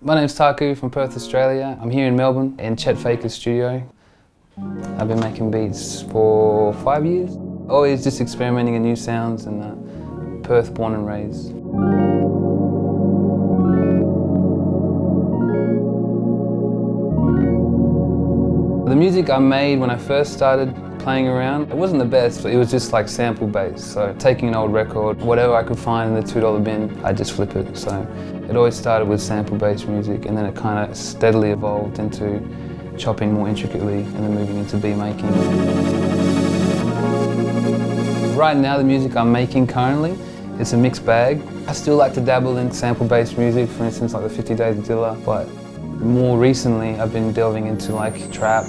My name's Taku from Perth, Australia. I'm here in Melbourne in Chet Faker's studio. I've been making beats for 5 years. Always just experimenting in new sounds, and Perth born and raised. The music I made when I first started playing around, it wasn't the best, but it was just like sample based. So taking an old record, whatever I could find in the $2 bin, I'd just flip it. So it always started with sample based music, and then it kind of steadily evolved into chopping more intricately and then moving into beat making. Right now the music I'm making currently, it's a mixed bag. I still like to dabble in sample based music, for instance like the 50 Days of Dilla, but more recently I've been delving into like trap,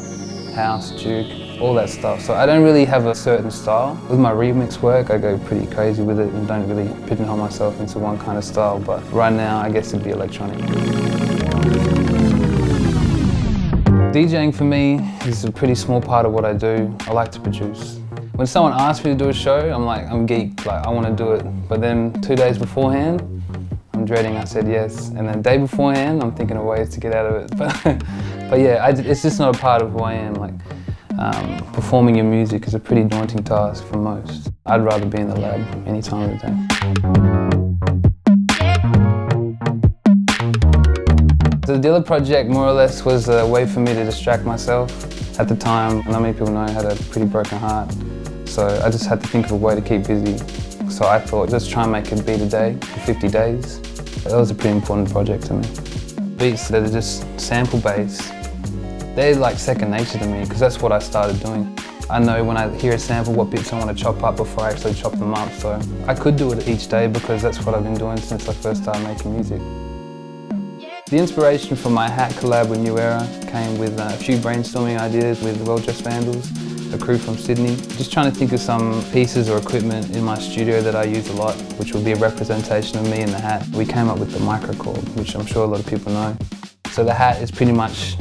house, juke, all that stuff. So I don't really have a certain style. With my remix work I go pretty crazy with it and don't really pigeonhole myself into one kind of style, but right now I guess it'd be electronic. DJing for me is a pretty small part of what I do. I like to produce. When someone asks me to do a show, I'm geeked, like I want to do it. But then 2 days beforehand, I'm dreading I said yes. And then the day beforehand, I'm thinking of ways to get out of it. But yeah, it's just not a part of who I am. Like, performing your music is a pretty daunting task for most. I'd rather be in the lab any time of the day. The Dilla project more or less was a way for me to distract myself. At the time, not many people know I had a pretty broken heart, so I just had to think of a way to keep busy. So I thought, let's try and make a beat a day for 50 days. That was a pretty important project to me. Beats that are just sample based, they're like second nature to me because that's what I started doing. I know when I hear a sample what bits I want to chop up before I actually chop them up, so I could do it each day because that's what I've been doing since I first started making music. The inspiration for my hat collab with New Era came with a few brainstorming ideas with Well Dressed Vandals, a crew from Sydney. Just trying to think of some pieces or equipment in my studio that I use a lot, which will be a representation of me in the hat. We came up with the microchord, which I'm sure a lot of people know. So the hat is pretty much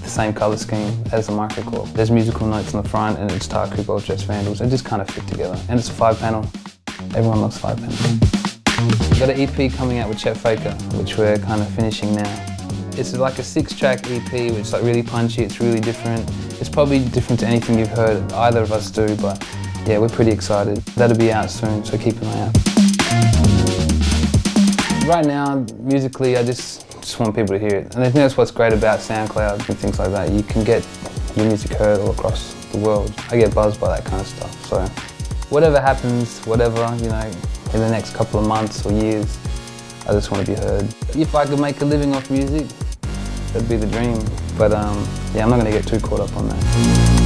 the same colour scheme as the microchord. There's musical notes on the front and it's Taku Well Dressed Vandals. They just kind of fit together. And it's a 5-panel. Everyone loves 5-panel. We've got an EP coming out with Chet Faker, which we're kind of finishing now. It's like a 6-track EP, which is like really punchy, it's really different. It's probably different to anything you've heard either of us do, but yeah, we're pretty excited. That'll be out soon, so keep an eye out. Right now, musically, I just want people to hear it. And I think that's what's great about SoundCloud and things like that. You can get your music heard all across the world. I get buzzed by that kind of stuff. So whatever happens, whatever, you know, in the next couple of months or years, I just want to be heard. If I could make a living off music, that'd be the dream. But yeah, I'm not going to get too caught up on that.